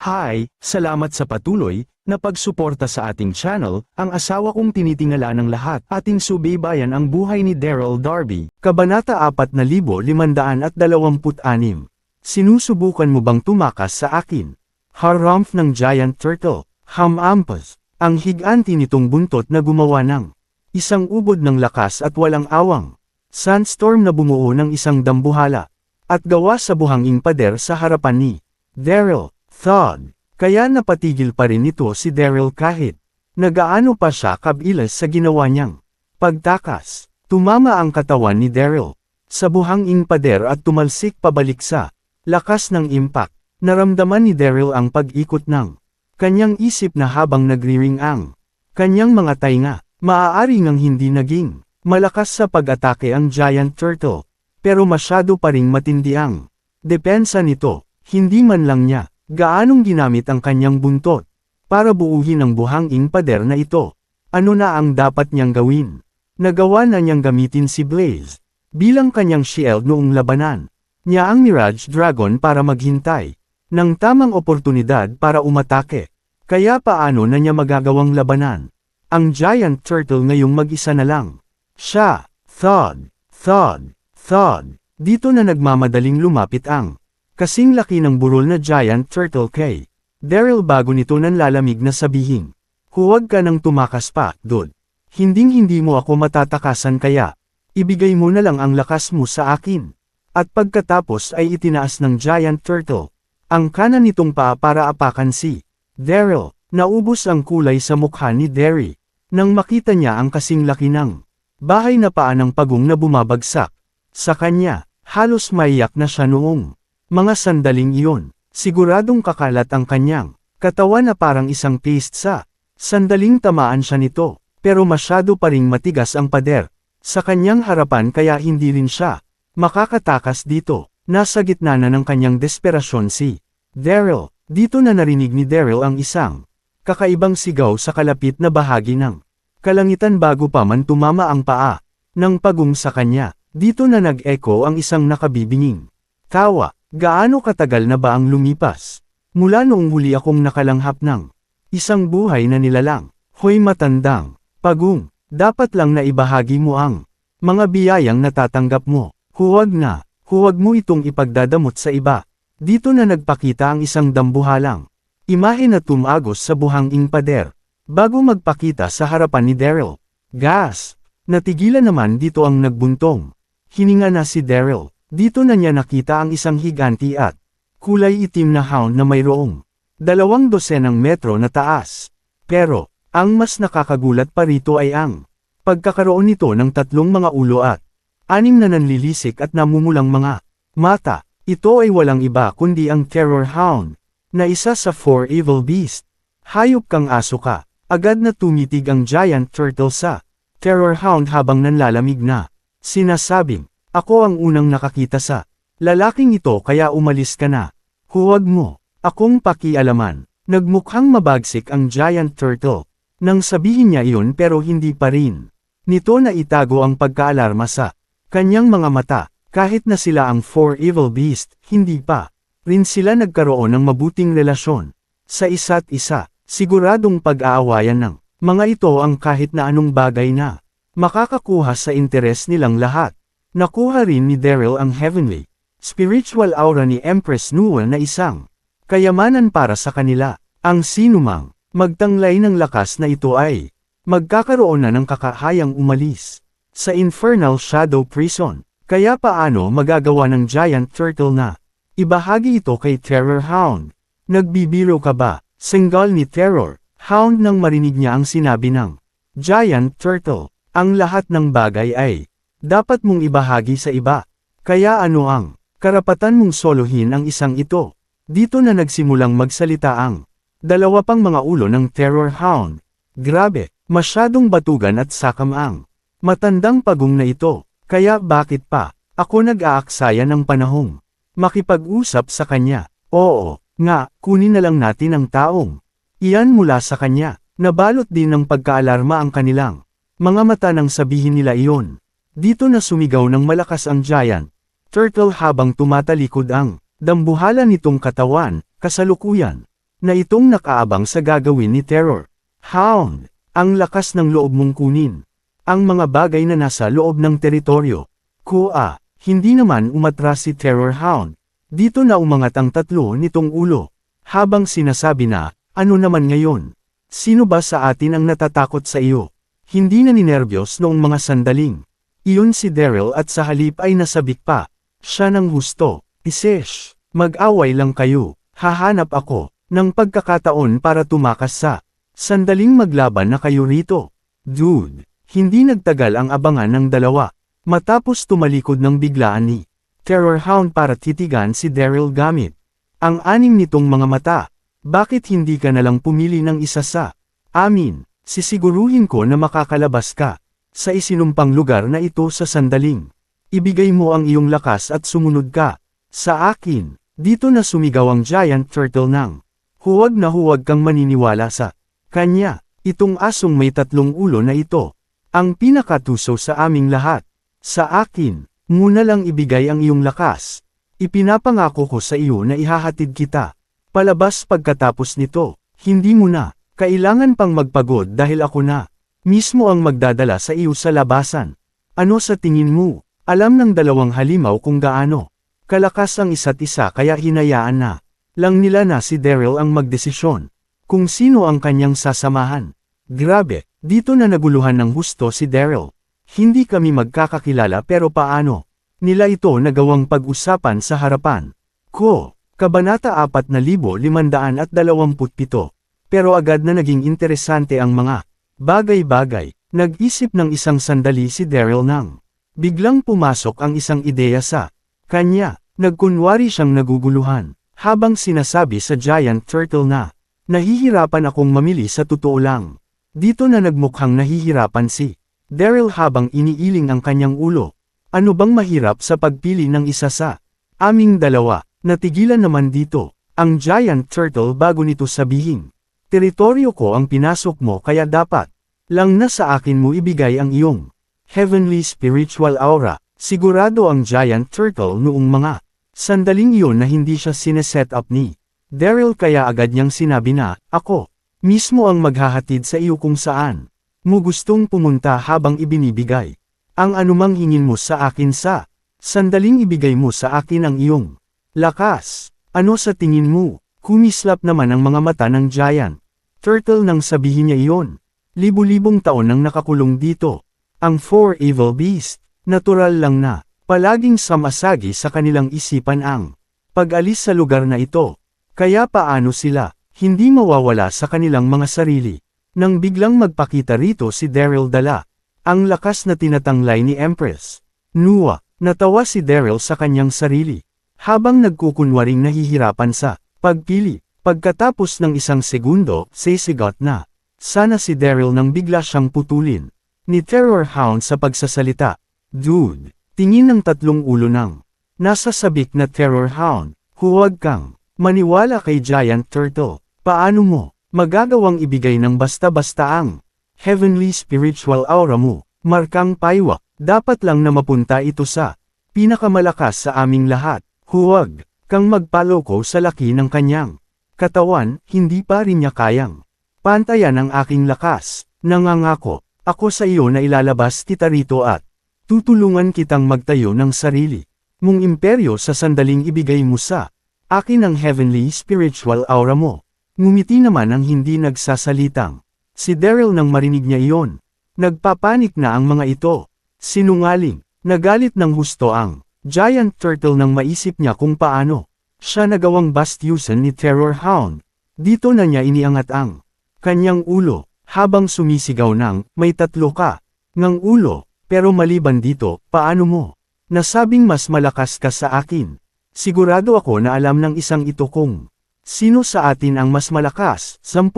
Hi, salamat sa patuloy na pagsuporta sa ating channel. Ang asawa kong tinitingala ng lahat. Ating subaybayan ang buhay ni Daryl Darby. Kabanata 4526. Sinusubukan mo bang tumakas sa akin? Harumph ng giant turtle. Hamampas. Ang higanti nitong buntot na gumawa ng isang ubod ng lakas at walang awang. Sandstorm na bumuo ng isang dambuhala. At gawa sa buhanging pader sa harapan ni Daryl. Thud. Kaya napatigil pa rin ito si Daryl kahit nagaano pa siya kabilas sa ginawa niyang pagtakas. Tumama ang katawan ni Daryl sa buhanging pader at tumalsik pabalik sa lakas ng impact. Naramdaman ni Daryl ang pag-ikot ng kanyang isip na habang nagriring ang kanyang mga tainga. Maaari ngang hindi naging malakas sa pag-atake ang giant turtle, pero masyado pa ring matindi ang depensa nito. Hindi man lang niya gaanong ginamit ang kanyang buntot para buuhin ang buhanging pader na ito. Ano na ang dapat niyang gawin? Nagawa na niyang gamitin si Blaze bilang kanyang shield noong labanan niya ang Mirage Dragon para maghintay ng tamang oportunidad para umatake. Kaya paano na niya magagawang labanan ang giant turtle ngayong mag-isa na lang siya? Thud, thud, thud. Dito na nagmamadaling lumapit ang kasing laki ng burol na giant turtle kay Daryl bago nito nanlalamig na sabihin, "Huwag ka nang tumakas pa, dude. Hinding-hindi mo ako matatakasan kaya ibigay mo na lang ang lakas mo sa akin." At pagkatapos ay itinaas ng giant turtle ang kanan nitong paa para apakan si Daryl. Naubos ang kulay sa mukha ni Derry nang makita niya ang kasing laki ng bahay na paa ng pagong na bumabagsak sa kanya. Halos maiyak na siya noong mga sandaling iyon. Siguradong kakalat ang kanyang katawan na parang isang paste sa sandaling tamaan siya nito, pero masyado pa ring matigas ang pader sa kanyang harapan kaya hindi rin siya makakatakas dito. Nasa gitna na ng kanyang desperasyon si Daryl. Dito na narinig ni Daryl ang isang kakaibang sigaw sa kalapit na bahagi ng kalangitan bago pa man tumama ang paa ng pagong sa kanya. Dito na nag-echo ang isang nakabibinging tawa. Gaano katagal na ba ang lumipas? Mula noong huli akong nakalanghap ng isang buhay na nilalang. Hoy matandang pagong, dapat lang na ibahagi mo ang mga biyayang natatanggap mo. Huwag mo itong ipagdadamot sa iba. Dito na nagpakita ang isang dambuhalang imahe na tumagos sa buhanging pader, bago magpakita sa harapan ni Daryl. Gas! Natigilan naman dito ang nagbuntong hininga na si Daryl. Dito na niya nakita ang isang higanti at kulay itim na hound na mayroong 200 metro na taas. Pero, ang mas nakakagulat pa rito ay ang pagkakaroon nito ng 3 mga ulo at 6 na nanlilisik at namumulang mga mata. Ito ay walang iba kundi ang Terror Hound, na isa sa 4 evil beast. Hayop kang aso ka. Agad na tumitig ang giant turtle sa Terror Hound habang nanlalamig na sinasabing, "Ako ang unang nakakita sa lalaking ito kaya umalis ka na. Huwag mo akong pakialaman." Nagmukhang mabagsik ang giant turtle nang sabihin niya iyon pero hindi pa rin nito na itago ang pagkaalarma sa kanyang mga mata. Kahit na sila ang 4 evil beast, hindi pa rin sila nagkaroon ng mabuting relasyon sa isa't isa. Siguradong pag-aawayan ng mga ito ang kahit na anong bagay na makakakuha sa interes nilang lahat. Nakuha rin ni Daryl ang heavenly, spiritual aura ni Empress Nua na isang kayamanan para sa kanila. Ang sinumang magtanglay ng lakas na ito ay magkakaroon na ng kakahayang umalis sa Infernal Shadow Prison. Kaya paano magagawa ng giant turtle na ibahagi ito kay Terror Hound? Nagbibiro ka ba? Singgal ni Terror Hound nang marinig niya ang sinabi ng giant turtle. Ang lahat ng bagay ay dapat mong ibahagi sa iba. Kaya ano ang karapatan mong solohin ang isang ito? Dito na nagsimulang magsalita ang 2 pang mga ulo ng Terror Hound. Grabe, masyadong batugan at sakam ang matandang pagong na ito. Kaya bakit pa ako nag-aaksaya ng panahong makipag-usap sa kanya? Oo, nga, kunin na lang natin ang taong iyan mula sa kanya. Nabalot din ng pagkaalarma ang kanilang mga mata nang sabihin nila iyon. Dito na sumigaw ng malakas ang giant turtle habang tumatalikod ang dambuhala nitong katawan. Kasalukuyan na itong nakaabang sa gagawin ni Terror Hound. Ang lakas ng loob mong kunin ang mga bagay na nasa loob ng teritoryo ko. Hindi naman umatras si Terror Hound. Dito na umangat ang tatlo nitong ulo, habang sinasabi na, ano naman ngayon? Sino ba sa atin ang natatakot sa iyo? Hindi na ninerbiyos noong mga sandaling iyon si Daryl at sa halip ay nasabik pa. Siya ng husto. Isesh, mag-away lang kayo. Hahanap ako ng pagkakataon para tumakas sa sandaling maglaban na kayo rito. Dude, hindi nagtagal ang abangan ng dalawa. Matapos tumalikod ng biglaan ni Terror Hound para titigan si Daryl gamit ang anim nitong mga mata. Bakit hindi ka nalang pumili ng isa sa amin? Sisiguruhin ko na makakalabas ka sa isinumpang lugar na ito sa sandaling. Ibigay mo ang iyong lakas at sumunod ka sa akin. Dito na sumigaw ang giant turtle ng huwag na huwag kang maniniwala sa kanya. Itong asong may tatlong ulo na ito ang pinakatuso sa aming lahat. Sa akin, muna lang ibigay ang iyong lakas. Ipinapangako ko sa iyo na ihahatid kita palabas pagkatapos nito. Hindi mo na kailangan pang magpagod dahil ako na mismo ang magdadala sa iyo sa labasan. Ano sa tingin mo? Alam ng dalawang halimaw kung gaano kalakas ang isa't isa kaya hinayaan na lang nila na si Daryl ang magdesisyon kung sino ang kanyang sasamahan. Grabe, dito na naguluhan ng husto si Daryl. Hindi kami magkakakilala pero paano nila ito nagawang pag-usapan sa harapan ko? Kabanata 4527. Pero agad na naging interesante ang mga bagay-bagay. Nag-isip ng isang sandali si Daryl nang biglang pumasok ang isang ideya sa kanya. Nagkunwari siyang naguguluhan habang sinasabi sa giant turtle na nahihirapan akong mamili sa totoo lang. Dito na nagmukhang nahihirapan si Daryl habang iniiling ang kanyang ulo. Ano bang mahirap sa pagpili ng isa sa aming dalawa? Natigilan naman dito ang giant turtle bago nito sabihin. Teritoryo ko ang pinasok mo kaya dapat lang na sa akin mo ibigay ang iyong heavenly spiritual aura. Sigurado ang giant turtle noong mga sandaling iyon na hindi siya sineset up ni Daryl kaya agad niyang sinabi na, ako mismo ang maghahatid sa iyo kung saan mo gustong pumunta habang ibinibigay ang anumang hingin mo sa akin sa sandaling ibigay mo sa akin ang iyong lakas. Ano sa tingin mo? Kumislap naman ang mga mata ng giant turtle nang sabihin niya iyon. Libu-libong taon nang nakakulong dito ang four evil beast. Natural lang na palaging samasagi sa kanilang isipan ang pag-alis sa lugar na ito. Kaya paano sila hindi mawawala sa kanilang mga sarili? Nang biglang magpakita rito si Daryl dala ang lakas na tinatanglay ni Empress Nua. Natawa si Daryl sa kanyang sarili habang nagkukunwaring nahihirapan sa pagpili. Pagkatapos ng isang segundo, sisigot na sana si Daryl nang bigla siyang putulin ni Terror Hound sa pagsasalita. Dude, tingin ng tatlong ulo ng nasa sabik na Terror Hound. Huwag kang maniwala kay Giant Turtle. Paano mo magagawang ibigay ng basta-basta ang heavenly spiritual aura mo? Markang paywa, dapat lang na mapunta ito sa pinakamalakas sa aming lahat. Huwag kang magpaloko sa laki ng kanyang katawan, hindi pa rin niya kayang pantayan ang aking lakas. Nangangako ako sa iyo na ilalabas kita rito at tutulungan kitang magtayo ng sarili mong imperyo sa sandaling ibigay mo sa akin ang heavenly spiritual aura mo. Ngumiti naman ang hindi nagsasalitang si Daryl nang marinig niya iyon. Nagpapanik na ang mga ito. Sinungaling, nagalit ng husto ang Giant Turtle nang maisip niya kung paano siya nagawang bastyusan ni Terror Hound. Dito na niya iniangat ang kanyang ulo habang sumisigaw ng may tatlo ka ngang ulo. Pero maliban dito, paano mo nasabing mas malakas ka sa akin? Sigurado ako na alam ng isang ito kung sino sa atin ang mas malakas. 10,000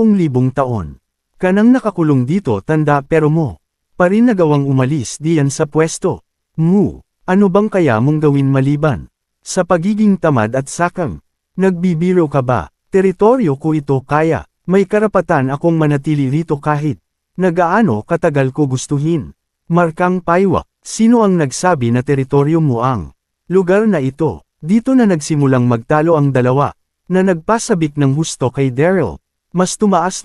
taon ka nang nakakulong dito tanda pero mo pa rin nagawang umalis diyan sa pwesto mo. Ano bang kaya mong gawin maliban sa pagiging tamad at sakang? Nagbibiro ka ba? Teritoryo ko ito kaya may karapatan akong manatili rito kahit nagaano katagal ko gustuhin. Markang paywa, sino ang nagsabi na teritoryo mo ang lugar na ito? Dito na nagsimulang magtalo ang dalawa. na nagpasabik ng husto kay Daryl. Mas tumaas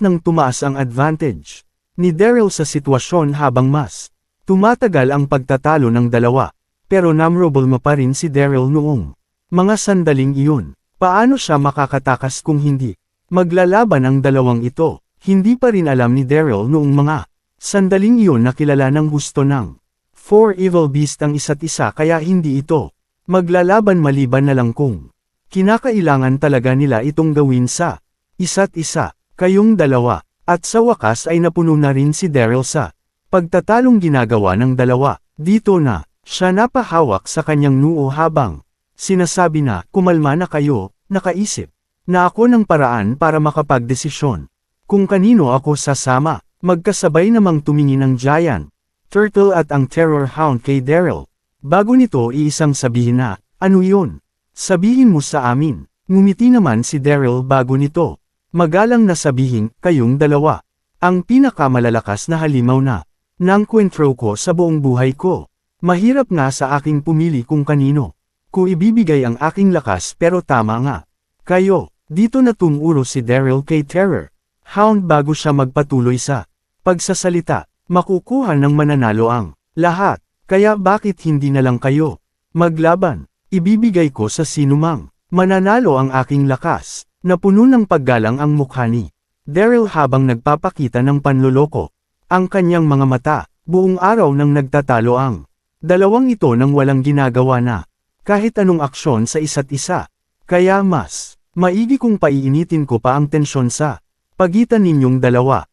ang advantage ni Daryl sa sitwasyon habang mas tumatagal ang pagtatalo ng dalawa. Pero memorable pa rin si Daryl noong mga sandaling iyon. Paano siya makakatakas kung hindi maglalaban ang dalawang ito? Hindi pa rin alam ni Daryl noong mga sandaling iyon na kilala ng husto ng Four Evil Beast ang isa't isa kaya hindi ito maglalaban maliban na lang kung kinakailangan talaga nila itong gawin sa isa't isa, kayong dalawa. At sa wakas ay napuno na rin si Daryl sa pagtatalong ginagawa ng dalawa. Dito na siya napahawak sa kanyang noo habang sinasabi na, kumalma na kayo, nakaisip na ako ng paraan para makapagdesisyon kung kanino ako sasama. Magkasabay namang tumingin ang Giant Turtle at ang Terror Hound kay Daryl. Bago nito iisang sabihin na, ano yun? Sabihin mo sa amin. Ngumiti naman si Daryl bago nito magalang na sabihin, kayong dalawa ang pinakamalalakas na halimaw na nangkwentro ko sa buong buhay ko. Mahirap nga sa aking pumili kung kanino ko ibibigay ang aking lakas pero tama nga. Kayo, dito na tumuro si Daryl kay Terror Hound bago siya magpatuloy sa pagsasalita. Makukuha ng mananalo ang lahat, kaya bakit hindi na lang kayo maglaban? Ibibigay ko sa sinumang mananalo ang aking lakas. Napuno ng paggalang ang mukha ni Daryl habang nagpapakita ng panloloko. Ang kanyang mga mata, buong araw nang nagtatalo ang dalawang ito nang walang ginagawa na kahit anong aksyon sa isa't isa. Kaya mas maigi kung paiinitin ko pa ang tensyon sa pagitan ninyong dalawa.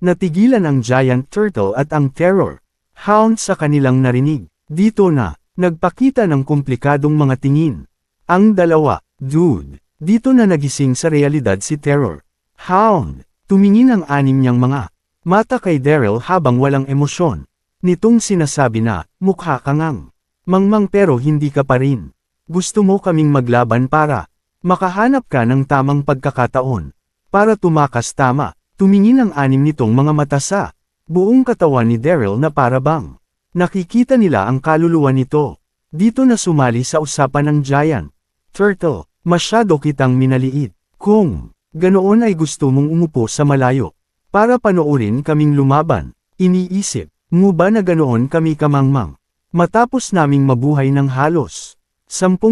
Natigilan ang Giant Turtle at ang Terror Hound sa kanilang narinig. Dito na nagpakita ng komplikadong mga tingin ang dalawa. Dude, dito na nagising sa realidad si Terror Hound. Tumingin ang anim niyang mga mata kay Daryl habang walang emosyon nitong sinasabi na, mukha ka ngang mangmang pero hindi ka pa rin. Gusto mo kaming maglaban para makahanap ka ng tamang pagkakataon para tumakas. Tama. Tumingin ang anim nitong mga mata sa buong katawan ni Daryl na para bang nakikita nila ang kaluluwa nito. Dito na sumali sa usapan ng Giant Turtle. Masyado kitang minaliit. Kung ganoon ay gusto mong umupo sa malayo para panoorin kaming lumaban. Iniisip mo ba na ganoon kami kamangmang matapos naming mabuhay ng halos 10,000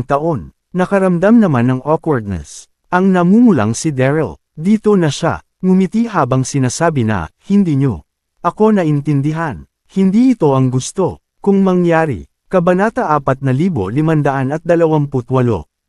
taon? Nakaramdam naman ng awkwardness ang namumulang si Daryl. Dito na siya ngumiti habang sinasabi na, hindi nyo ako naintindihan. Hindi ito ang gusto kung mangyari. Kabanata 4528.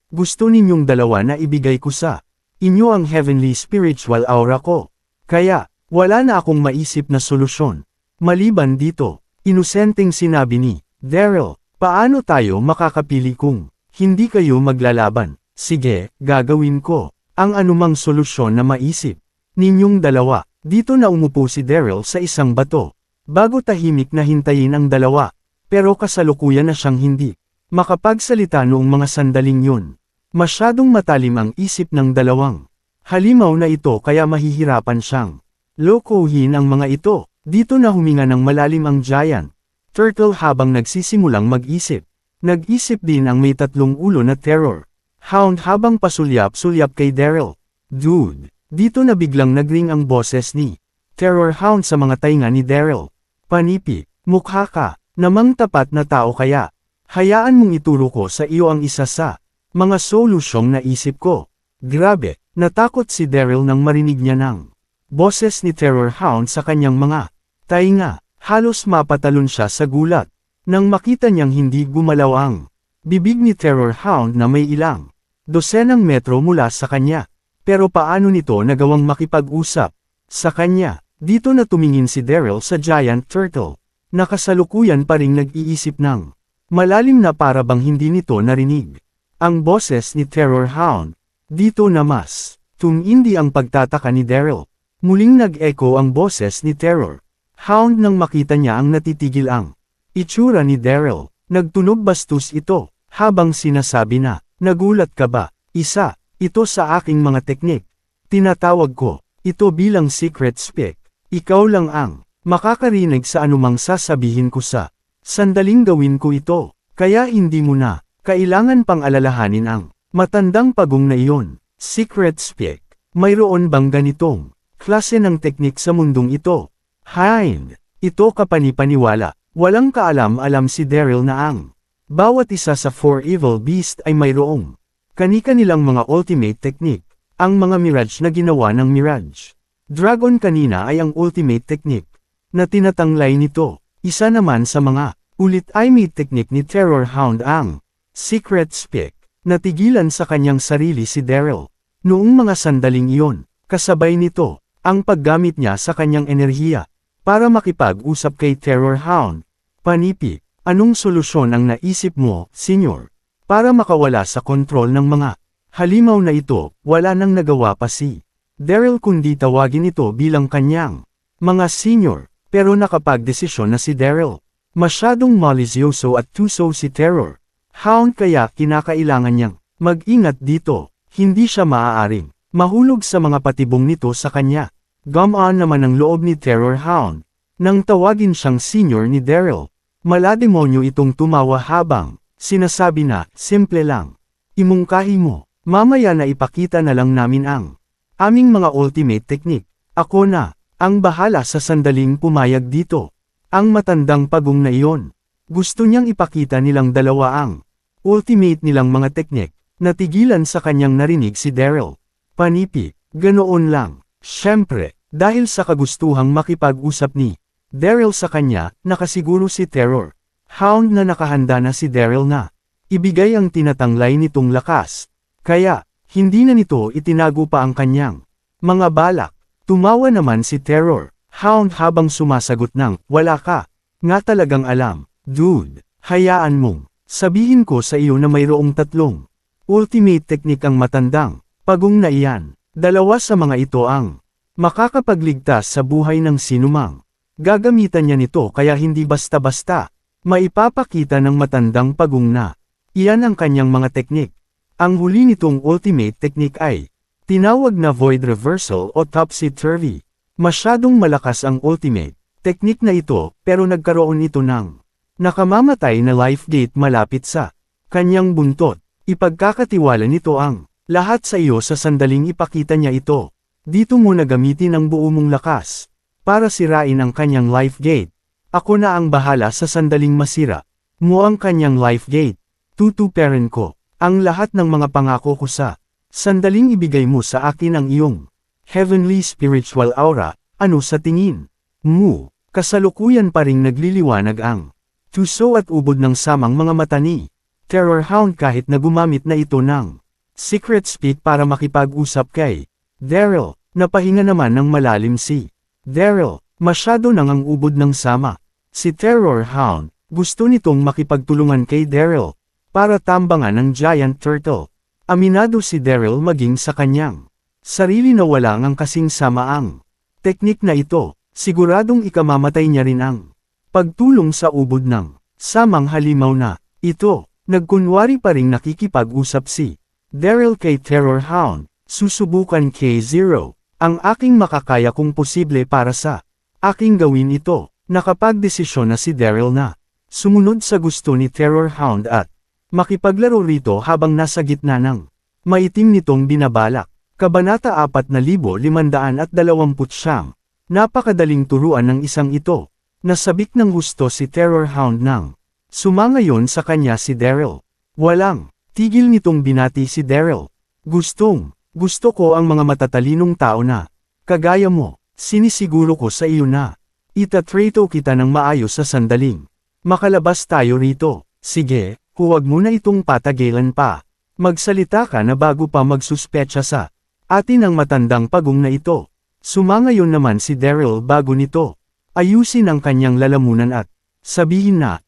Gusto ninyong dalawa na ibigay ko sa inyo ang heavenly spiritual aura ko. Kaya, wala na akong maisip na solusyon. Maliban dito, inosenteng sinabi ni Daryl, paano tayo makakapili kung hindi kayo maglalaban? Sige, gagawin ko ang anumang solusyon na maisip ninyong dalawa. Dito na umupo si Daryl sa isang bato, bago tahimik na hintayin ang dalawa. Pero kasalukuyan na siyang hindi makapagsalita noong mga sandaling yun. Masyadong matalim ang isip ng dalawang halimaw na ito kaya mahihirapan siyang lokohin ang mga ito. Dito na huminga ng malalim ang Giant Turtle habang nagsisimulang mag-isip. Nag-isip din ang may 3 ulo na Terror Hound habang pasulyap-sulyap kay Daryl. Dude, dito na biglang nagring ang boses ni Terror Hound sa mga tainga ni Daryl. Panipi, mukha ka namang tapat na tao kaya hayaan mong ituro ko sa iyo ang isa sa mga solusyong naisip ko. Grabe, natakot si Daryl nang marinig niya ng boses ni Terror Hound sa kanyang mga tainga. Halos mapatalon siya sa gulat nang makita niyang hindi gumalaw ang bibig ni Terror Hound na may ilang dosenang metro mula sa kanya. Pero paano nito nagawang makipag-usap sa kanya? Dito na tumingin si Daryl sa Giant Turtle. Nakasalukuyan pa ring nag-iisip ng malalim na para bang hindi nito narinig ang boses ni Terror Hound. Dito na mas tumindi ang pagtataka ni Daryl. Muling nag-echo ang boses ni Terror Hound nang makita niya ang natitigil ang itsura ni Daryl. Nagtunog bastos ito habang sinasabi na, nagulat ka ba? Isa, ito sa aking mga teknik. Tinatawag ko ito bilang secret speak. Ikaw lang ang makakarinig sa anumang sasabihin ko sa sandaling gawin ko ito. Kaya hindi mo na kailangan pang alalahanin ang Matandang pagong na iyon. Secret Speak. Mayroon bang ganitong klase ng teknik sa mundong ito? Hind. Ito kapanipaniwala. Walang kaalam-alam si Daryl na ang bawat isa sa 4 evil beast ay mayroong kani-kanilang mga ultimate technique. Ang mga Mirage na ginawa ng Mirage Dragon kanina ay ang ultimate technique na tinatanglay nito. Isa naman sa mga ulit-ay technique ni Terror Hound ang Secret Speak. Natigilan sa kanyang sarili si Daryl. Noong mga sandaling iyon, kasabay nito ang paggamit niya sa kanyang enerhiya para makipag-usap kay Terror Hound. Panipi, anong solusyon ang naisip mo, Senyor? Para makawala sa kontrol ng mga halimaw na ito, wala nang nagawa pa si Daryl kundi tawagin ito bilang kanyang mga Senyor, pero nakapagdesisyon na si Daryl. Masyadong malisyoso at tuso si Terror Hound kaya kinakailangan niyang mag-ingat dito. Hindi siya maaaring mahulog sa mga patibong nito sa kanya. Gumaan naman ang loob ni Terror Hound nang tawagin siyang Senyor ni Daryl. Malademonyo itong tumawa habang sinasabi na, simple lang. Imungkahi mo, mamaya na ipakita na lang namin ang aming mga ultimate technique. Ako na ang bahala sa sandaling pumayag dito. Ang matandang pagong na iyon. Gusto niyang ipakita nilang dalawa ang ultimate nilang mga teknik. Natigilan sa kanyang narinig si Daryl. Panipi, ganoon lang. Siyempre, dahil sa kagustuhang makipag-usap ni Daryl sa kanya, nakasiguro si Terror Hound na nakahanda na si Daryl na ibigay ang tinatanglay nitong lakas. Kaya, hindi na nito itinago pa ang kanyang mga balak. Tumawa naman si Terror Hound habang sumasagot ng, wala ka nga talagang alam. Dude, hayaan mong sabihin ko sa iyo na mayroong tatlong ultimate technique ang matandang pagong na iyan. Dalawa sa mga ito ang makakapagligtas sa buhay ng sinumang gagamitan niya nito kaya hindi basta-basta maipapakita ng matandang pagong na iyan ang kanyang mga teknik. Ang huli nitong ultimate technique ay tinawag na Void Reversal o Topsy-Turvy. Masyadong malakas ang ultimate technique na ito pero nagkaroon ito ng nakamamatay na life gate malapit sa kanyang buntot. Ipagkakatiwala nito ang lahat sa iyo sa sandaling ipakita niya ito. Dito mo na gamitin ang buo mong lakas para sirain ang kanyang life gate. Ako na ang bahala sa sandaling masira mo ang kanyang life gate. Tutuperin ko ang lahat ng mga pangako ko sa sandaling ibigay mo sa akin ang iyong heavenly spiritual aura. Ano sa tingin mo? Kasalukuyan pa ring nagliliwanag ang tuso at ubod ng samang mga mata ni Terror Hound kahit na gumamit na ito ng Secret Speak para makipag-usap kay Daryl. Napahinga naman ng malalim si Daryl. Masyado nang ang ubod ng sama. Si Terror Hound, gusto nitong makipagtulungan kay Daryl para tambangan ng Giant Turtle. Aminado si Daryl maging sa kanyang sarili na wala ngang kasing sama ang teknik na ito. Siguradong ikamamatay niya rin ang pagtulong sa ubod ng samang halimaw na ito. Nagkunwari pa ring nakikipag-usap si Daryl kay Terror Hound. Susubukan K0. Ang aking makakaya kung posible para sa aking gawin ito. Nakapagdesisyon na si Daryl na sumunod sa gusto ni Terror Hound at makipaglaro rito habang nasa gitna ng maitim nitong binabalak. Kabanata 4529. Napakadaling turuan ng isang ito. Nasabik ng gusto si Terror Hound nang sumangayon sa kanya si Daryl. Walang tigil nitong binati si Daryl. Gusto ko ang mga matatalinong tao na kagaya mo. Sinisiguro ko sa iyo na itatrato kita ng maayos sa sandaling makalabas tayo rito. Sige, huwag mo na itong patagilan pa. Magsalita ka na bago pa magsuspetsa sa atin ang matandang pagong na ito. Sumangayon naman si Daryl bago nito ayusin ang kanyang lalamunan at sabihin na,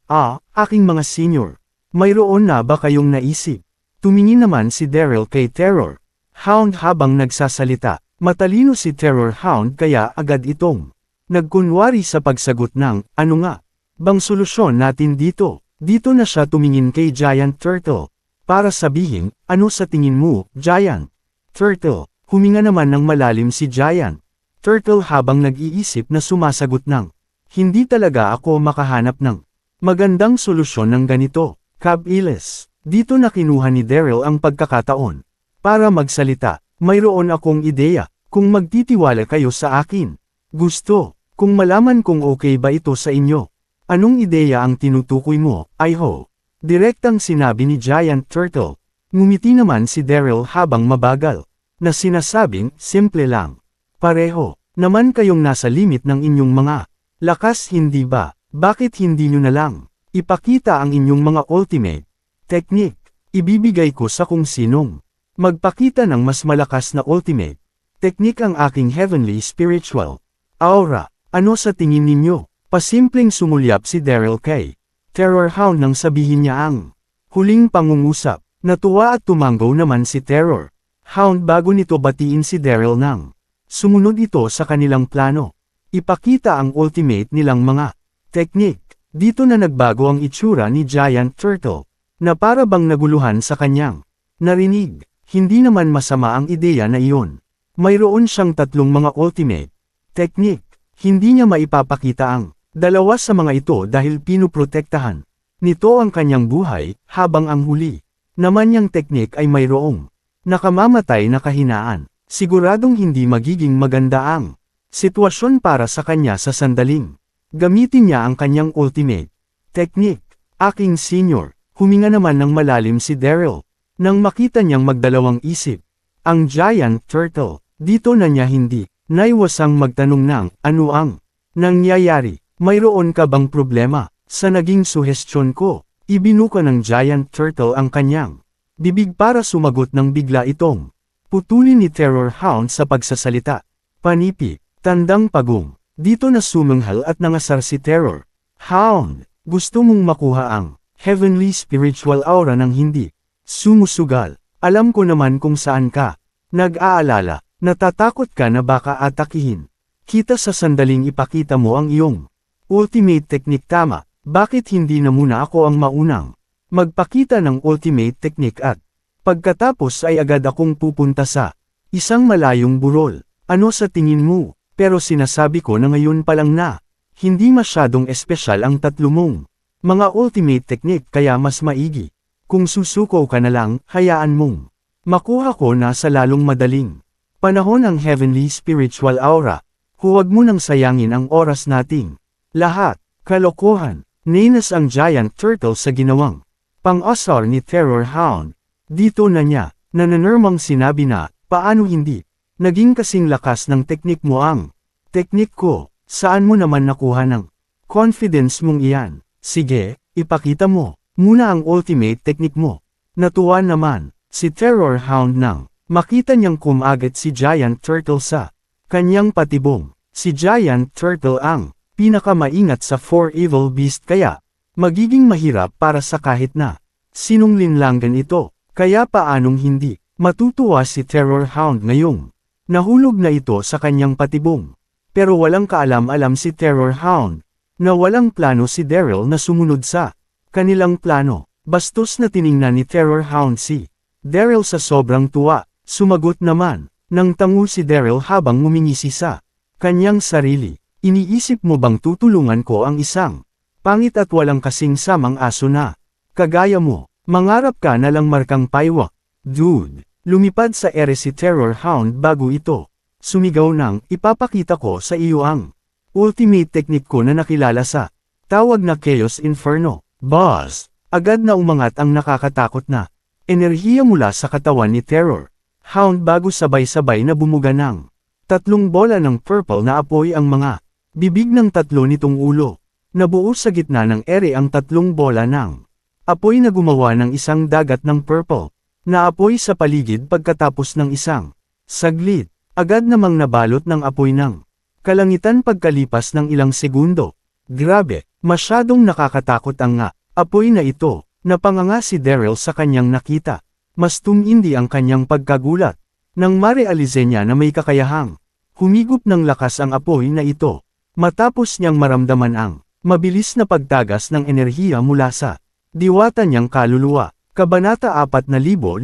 aking mga senyor, mayroon na ba kayong naisip? Tumingin naman si Daryl kay Terror Hound habang nagsasalita. Matalino si Terror Hound kaya agad itong nagkunwari sa pagsagot ng, ano nga bang solusyon natin dito? Dito na siya tumingin kay Giant Turtle para sabihin, ano sa tingin mo, Giant Turtle? Huminga naman ng malalim si Giant Turtle habang nag-iisip na sumasagot ng, hindi talaga ako makahanap ng magandang solusyon ng ganito. Kab-iles, Dito na kinuha ni Daryl ang pagkakataon. Para magsalita, mayroon akong ideya, kung magtitiwala kayo sa akin. Gusto, kung malaman kung okay ba ito sa inyo. Anong ideya ang tinutukoy mo, Iho? Direktang sinabi ni Giant Turtle. Ngumiti naman si Daryl habang mabagal, na sinasabing, simple lang. Pareho, naman kayong nasa limit ng inyong mga lakas, hindi ba? Bakit hindi nyo na lang ipakita ang inyong mga ultimate technique? Ibibigay ko sa kung sinong magpakita ng mas malakas na ultimate technique ang aking heavenly spiritual aura. Ano sa tingin ninyo? Pasimpleng sumulyap si Daryl kay Terror Hound nang sabihin niya ang huling pangungusap. Natuwa at tumanggaw naman si Terror Hound bago nito batiin si Daryl nang sumunod ito sa kanilang plano. Ipakita ang ultimate nilang mga technique. Dito na nagbago ang itsura ni Giant Turtle, na para bang naguluhan sa kanyang narinig. Hindi naman masama ang ideya na iyon. Mayroon siyang tatlong mga ultimate technique. Hindi niya maipapakita ang dalawa sa mga ito dahil pinuprotektahan nito ang kanyang buhay, habang ang huli naman niyang teknik ay mayroong nakamamatay na kahinaan. Siguradong hindi magiging maganda ang sitwasyon para sa kanya sa sandaling gamitin niya ang kanyang ultimate technique. Aking senior, huminga naman ng malalim si Daryl nang makita niyang magdalawang isip ang Giant Turtle. Dito na niya hindi naiwasang magtanong ng ano ang nangyayari. Mayroon ka bang problema sa naging suhestyon ko? Ibinuka ng Giant Turtle ang kanyang bibig para sumagot ng bigla itong putulin ni Terror Hound sa pagsasalita. Panipi, tandang pagong. Dito na sumanghal at nangasar si Terror Hound. Gusto mong makuha ang heavenly spiritual aura ng hindi sumusugal. Alam ko naman kung saan ka nag-aalala. Natatakot ka na baka atakihin kita sa sandaling ipakita mo ang iyong ultimate technique. Tama, bakit hindi na muna ako ang maunang magpakita ng ultimate technique at pagkatapos ay agad akong pupunta sa isang malayong burol? Ano sa tingin mo? Pero sinasabi ko na ngayon pa lang na hindi masyadong espesyal ang tatlo mong mga ultimate technique, kaya mas maigi kung susuko ka na lang. Hayaan mong makuha ko na sa lalong madaling panahon ang heavenly spiritual aura. Huwag mo nang sayangin ang oras nating lahat. Kalokohan. Ninas ang Giant Turtle sa ginawang pang-asar ni Terror Hound. Dito na niya nananirmang sinabi na, paano hindi naging kasing lakas ng teknik mo ang teknik ko? Saan mo naman nakuha ng confidence mong iyan? Sige, ipakita mo muna ang ultimate teknik mo. Natuwa naman si Terror Hound nang makita niyang kumagat si Giant Turtle sa kanyang patibong. Si Giant Turtle ang pinakamaingat sa 4 evil beast, kaya magiging mahirap para sa kahit na sinong linlangan ito. Kaya paanong hindi matutuwa si Terror Hound ngayong nahulog na ito sa kanyang patibong. Pero walang kaalam-alam si Terror Hound na walang plano si Daryl na sumunod sa kanilang plano. Bastos na tiningnan ni Terror Hound si Daryl sa sobrang tuwa. Sumagot naman nang tango si Daryl habang ngumingisi sa kanyang sarili. Iniisip mo bang tutulungan ko ang isang pangit at walang kasing samang aso na kagaya mo? Mangarap ka na lang markang paywa. Dude, lumipad sa ere si Terror Hound bago ito sumigaw ng, ipapakita ko sa iyo ang ultimate technique ko na nakilala sa tawag na Chaos Inferno. Boss, agad na umangat ang nakakatakot na enerhiya mula sa katawan ni Terror Hound bago sabay-sabay na bumuga ng tatlong bola ng purple na apoy ang mga bibig ng tatlo nitong ulo. Nabuo sa gitna ng ere ang tatlong bola ng apoy na gumawa ng isang dagat ng purple na apoy sa paligid. Pagkatapos ng isang saglit, agad namang nabalot ng apoy ng kalangitan pagkalipas ng ilang segundo. Grabe, masyadong nakakatakot ang nga apoy na ito. Napanganga si Daryl sa kanyang nakita. Mas tumindi ang kanyang pagkagulat nang marealize niya na may kakayahang humigop ng lakas ang apoy na ito. Matapos niyang maramdaman ang mabilis na pagtagas ng enerhiya mula sa diwata niyang kaluluwa. Kabanata 4530.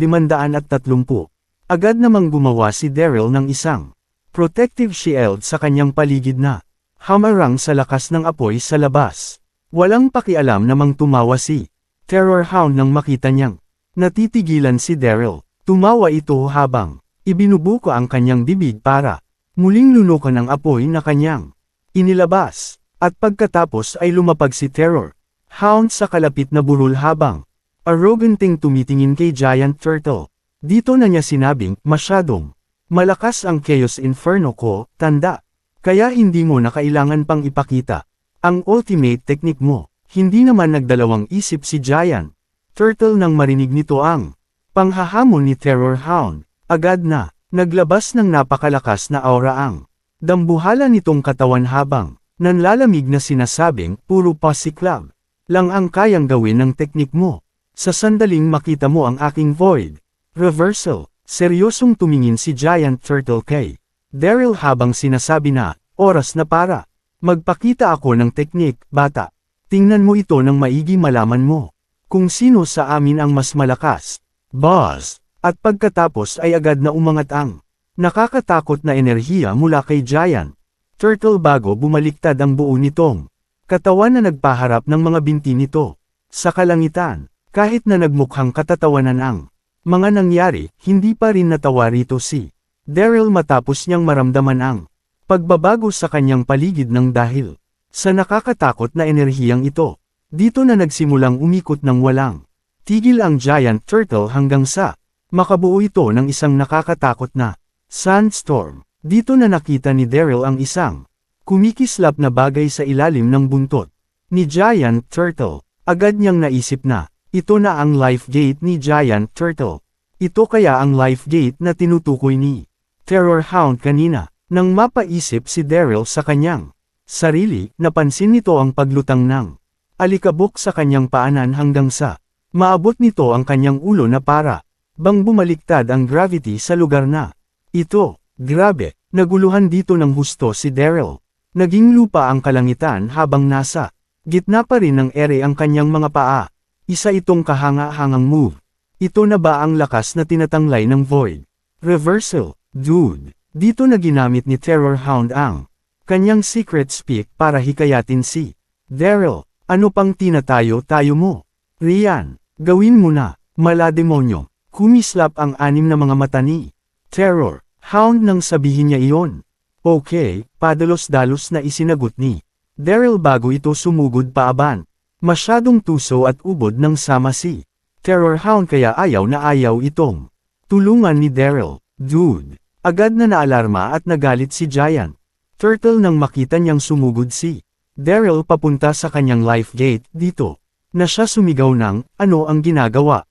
Agad namang gumawa si Daryl ng isang protective shield sa kanyang paligid na hamarang sa lakas ng apoy sa labas. Walang pakialam namang tumawa si Terror Hound nang makita niyang Natitigilan si Daryl. Tumawa ito habang ibinubuka ang kanyang bibig para muling lunukan ang apoy na kanyang inilabas. At pagkatapos ay lumapag si Terror Hound sa kalapit na burol habang arroganting tumitingin kay Giant Turtle. Dito na niya sinabing, masyadong malakas ang Chaos Inferno ko, tanda. Kaya hindi mo na kailangan pang ipakita ang ultimate technique mo. Hindi naman nagdalawang isip si Giant Turtle nang marinig nito ang panghahamon ni Terror Hound. Agad na naglabas ng napakalakas na aura ang dambuhala nitong katawan habang nanlalamig na sinasabing puro pasiklab lang ang kayang gawin ng teknik mo. Sa sandaling makita mo ang aking void reversal. Seryosong tumingin si Giant Turtle kay Daryl habang sinasabi na, oras na para magpakita ako ng teknik, bata. Tingnan mo ito nang maigi malaman mo kung sino sa amin ang mas malakas. Boss! At pagkatapos ay agad na umangat ang nakakatakot na enerhiya mula kay Giant Turtle bago bumaliktad ang buo nitong katawan na nagpaharap ng mga binti nito. Sa kalangitan, kahit na nagmukhang katatawanan ang mga nangyari, hindi pa rin natawa rito si Daryl matapos niyang maramdaman ang pagbabago sa kanyang paligid ng dahil sa nakakatakot na enerhiyang ito. Dito na nagsimulang umikot ng walang tigil ang Giant Turtle hanggang sa makabuo ito ng isang nakakatakot na sandstorm. Dito na nakita ni Daryl ang isang kumikislap na bagay sa ilalim ng buntot ni Giant Turtle. Agad niyang naisip na ito na ang life gate ni Giant Turtle. Ito kaya ang life gate na tinutukoy ni Terror Hound kanina. Nang mapaisip si Daryl sa kanyang sarili, napansin nito ang paglutang ng alikabok sa kanyang paanan hanggang sa maabot nito ang kanyang ulo na para bang bumaliktad ang gravity sa lugar na ito. Grabe, naguluhan dito ng husto si Daryl. Naging lupa ang kalangitan habang nasa gitna pa rin ng ere ang kanyang mga paa. Isa itong kahanga-hangang move. Ito na ba ang lakas na tinatanglay ng Void Reversal? Dude, dito na ginamit ni Terror Hound ang kanyang secret speak para hikayatin si Daryl. Ano pang tinatayo-tayo mo? Rian, gawin mo na, malademonyo. Kumislap ang anim na mga mata ni Terror Hound nang sabihin niya iyon. Okay, padalos-dalos na isinagot ni Daryl bago ito sumugod paaban. Masyadong tuso at ubod ng sama si Terror Hound kaya ayaw na ayaw itong tulungan ni Daryl. Dude, agad na naalarma at nagalit si Giant Turtle nang makita niyang sumugod si Daryl papunta sa kanyang life gate. Dito na siya sumigaw ng, ano ang ginagawa?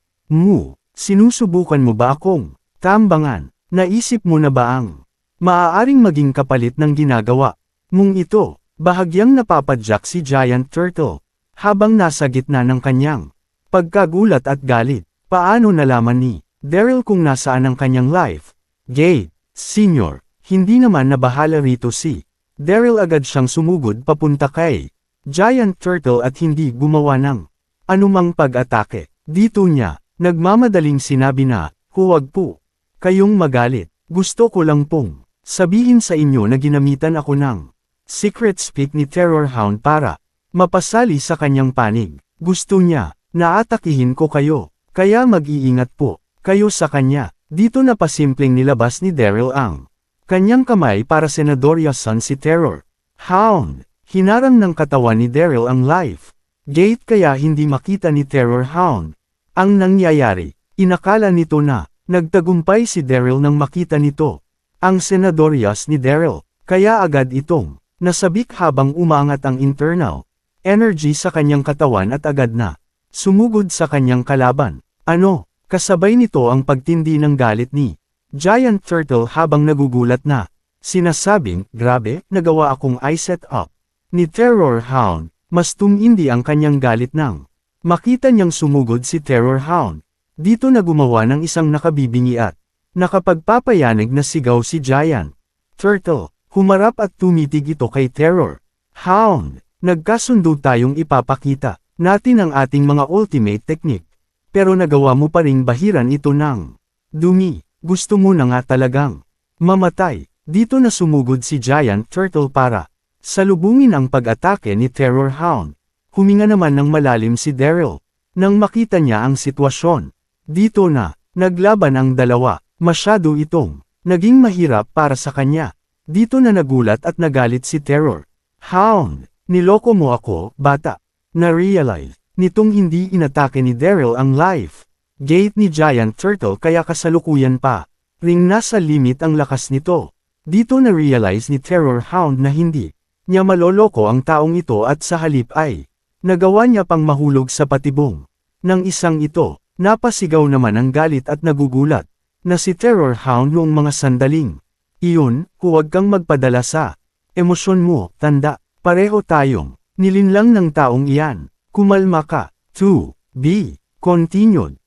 Sinusubukan mo ba akong tambangan? Naisip mo na ba ang maaaring maging kapalit ng ginagawa mong ito? Bahagyang napapadyak si Giant Turtle habang nasa gitna ng kanyang pagkagulat at galit. Paano nalaman ni Daryl kung nasaan ang kanyang life gate? Senior, hindi naman nabahala rito si Daryl. Agad siyang sumugod papunta kay Giant Turtle at hindi gumawa ng anumang pag-atake. Dito niya nagmamadaling sinabi na, huwag po kayong magalit. Gusto ko lang pong sabihin sa inyo na ginamitan ako ng secret speak ni Terror Hound para mapasali sa kanyang panig. Gusto niya na atakihin ko kayo, kaya mag-iingat po kayo sa kanya. Dito na pasimpleng nilabas ni Daryl ang kanyang kamay para senadoryasan si Terror Hound. Hinarang ng katawan ni Daryl ang life gate kaya hindi makita ni Terror Hound ang nangyayari. Inakala nito na nagtagumpay si Daryl nang makita nito ang senadoryas ni Daryl, kaya agad itong nasabik habang umangat ang internal energy sa kanyang katawan at agad na sumugod sa kanyang kalaban. Ano? Kasabay nito ang pagtindi ng galit ni Giant Turtle habang nagugulat na sinasabing, grabe, nagawa akong I-set up ni Terror Hound. Mas tumindi ang kanyang galit nang makita niyang sumugod si Terror Hound. Dito na gumawa ng isang nakabibingi at nakapagpapayanig na sigaw si Giant Turtle. Humarap at tumitig ito kay Terror Hound. Nagkasundo tayong ipapakita natin ang ating mga ultimate technique. Pero nagawa mo pa ring bahiran ito ng dumi. Gusto mo na nga talagang mamatay. Dito na sumugod si Giant Turtle para salubungin ang pag-atake ni Terror Hound. Huminga naman ng malalim si Daryl nang makita niya ang sitwasyon. Dito na, naglaban ang dalawa, masyado itong, naging mahirap para sa kanya. Dito na nagulat at nagalit si Terror. Hound, niloko mo ako, bata. Na-realize, nitong hindi inatake ni Daryl ang life gate ni Giant Turtle kaya kasalukuyan pa. Ring nasa limit ang lakas nito. Dito na-realize ni Terror Hound na hindi niya maloloko ang taong ito at sa halip ay nagawa niya pang mahulog sa patibong. Nang isang ito, napasigaw naman ang galit at nagugulat na si Terror Hound noong mga sandaling iyon, huwag kang magpadala sa emosyon mo, tanda, pareho tayong nilinlang ng taong iyan. Kumalma ka. 2. B. Continued.